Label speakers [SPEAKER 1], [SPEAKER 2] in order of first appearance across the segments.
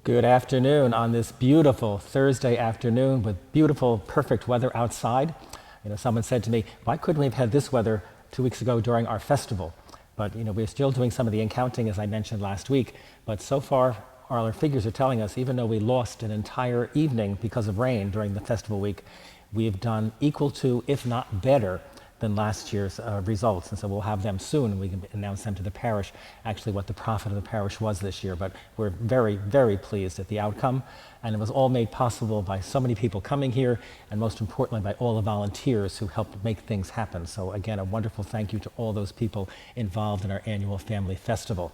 [SPEAKER 1] Good afternoon on this beautiful Thursday afternoon with beautiful, perfect weather outside. Someone said to me, why couldn't we have had this weather 2 weeks ago during our festival? But, we're still doing some of the accounting, as I mentioned last week. But so far, our figures are telling us, even though we lost an entire evening because of rain during the festival week, we've done equal to, if not better, than last year's results. And so we'll have them soon, and we can announce them to the parish, actually what the profit of the parish was this year. But we're very, very pleased at the outcome. And it was all made possible by so many people coming here, and most importantly, by all the volunteers who helped make things happen. So again, a wonderful thank you to all those people involved in our annual family festival.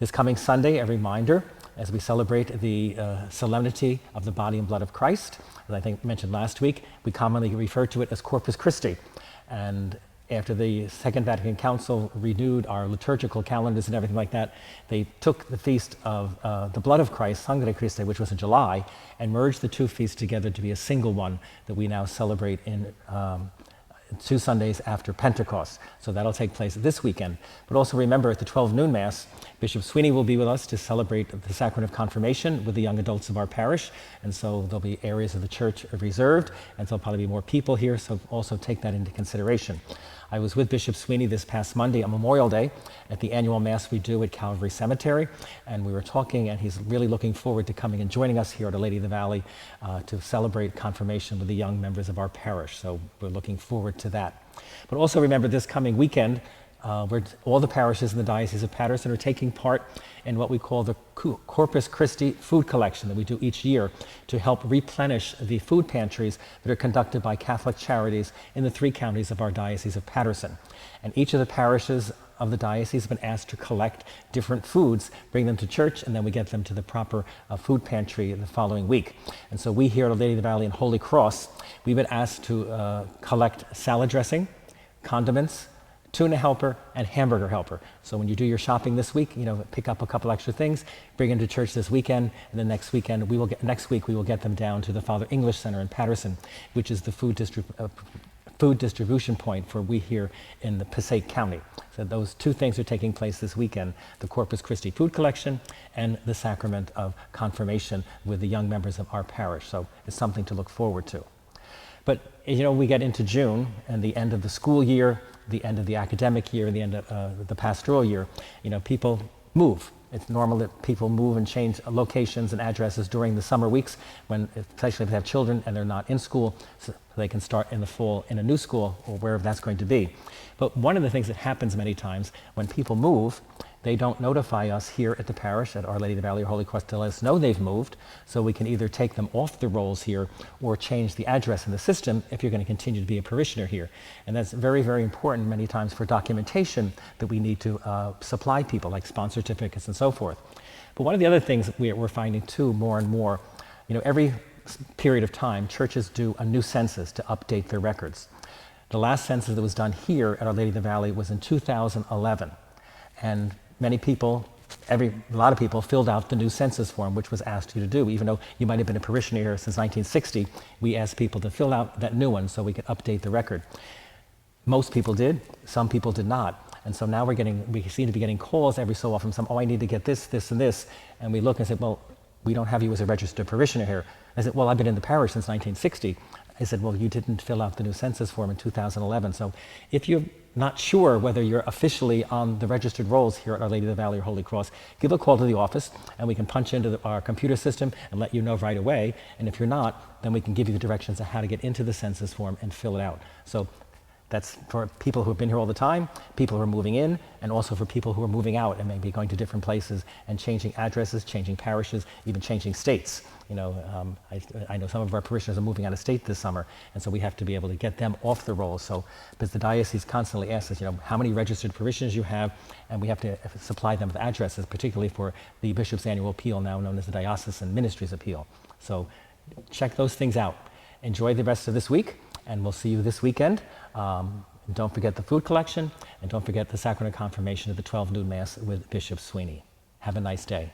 [SPEAKER 1] This coming Sunday, a reminder, as we celebrate the solemnity of the body and blood of Christ, as I think mentioned last week, we commonly refer to it as Corpus Christi. And after the Second Vatican Council renewed our liturgical calendars and everything like that, they took the feast of the blood of Christ, Sangre Christi, which was in July, and merged the two feasts together to be a single one that we now celebrate in 2 Sundays after Pentecost. So that'll take place this weekend. But also remember, at the 12 noon Mass, Bishop Sweeney will be with us to celebrate the Sacrament of Confirmation with the young adults of our parish. And so there'll be areas of the church reserved, and so there'll probably be more people here, so also take that into consideration. I was with Bishop Sweeney this past Monday on Memorial Day at the annual Mass we do at Calvary Cemetery, and we were talking, and he's really looking forward to coming and joining us here at Our Lady of the Valley to celebrate confirmation with the young members of our parish. So we're looking forward to that. But also remember, this coming weekend, all the parishes in the Diocese of Paterson are taking part in what we call the Corpus Christi food collection that we do each year to help replenish the food pantries that are conducted by Catholic Charities in the 3 counties of our Diocese of Paterson. And each of the parishes of the diocese have been asked to collect different foods, bring them to church, and then we get them to the proper food pantry the following week. And so we here at Our Lady of the Valley in Holy Cross, we've been asked to collect salad dressing, condiments, tuna helper, and hamburger helper. So when you do your shopping this week, pick up a couple extra things, bring them to church this weekend, and then next week we will get them down to the Father English Center in Paterson, which is the food distribution point for we here in the Passaic County. So those 2 things are taking place this weekend, the Corpus Christi food collection and the Sacrament of Confirmation with the young members of our parish. So it's something to look forward to. But we get into June and the end of the school year, the end of the academic year, and the end of the pastoral year. People move. It's normal that people move and change locations and addresses during the summer weeks, especially if they have children and they're not in school, so they can start in the fall in a new school or wherever that's going to be. But one of the things that happens many times when people move, they don't notify us here at the parish at Our Lady of the Valley or Holy Cross to let us know they've moved, so we can either take them off the rolls here or change the address in the system if you're going to continue to be a parishioner here. And that's very, very important many times for documentation that we need to supply people, like sponsor certificates and so forth. But one of the other things that we're finding too more and more, every period of time, churches do a new census to update their records. The last census that was done here at Our Lady of the Valley was in 2011. And a lot of people filled out the new census form, which was asked you to do. Even though you might have been a parishioner here since 1960, we asked people to fill out that new one so we could update the record. Most people did, some people did not. And so now we seem to be getting calls every so often, I need to get this, this, and this. And we look and say, well, we don't have you as a registered parishioner here. I said, well, I've been in the parish since 1960. I said, well, you didn't fill out the new census form in 2011. So if you're not sure whether you're officially on the registered rolls here at Our Lady of the Valley or Holy Cross, give a call to the office and we can punch into our computer system and let you know right away. And if you're not, then we can give you the directions on how to get into the census form and fill it out. So that's for people who have been here all the time, people who are moving in, and also for people who are moving out and maybe going to different places and changing addresses, changing parishes, even changing states. I know some of our parishioners are moving out of state this summer, and so we have to be able to get them off the rolls. So, because the diocese constantly asks us, how many registered parishioners you have, and we have to supply them with addresses, particularly for the Bishop's Annual Appeal, now known as the Diocesan Ministries Appeal. So check those things out. Enjoy the rest of this week, and we'll see you this weekend. Don't forget the food collection, and don't forget the Sacrament of Confirmation at the 12 noon Mass with Bishop Sweeney. Have a nice day.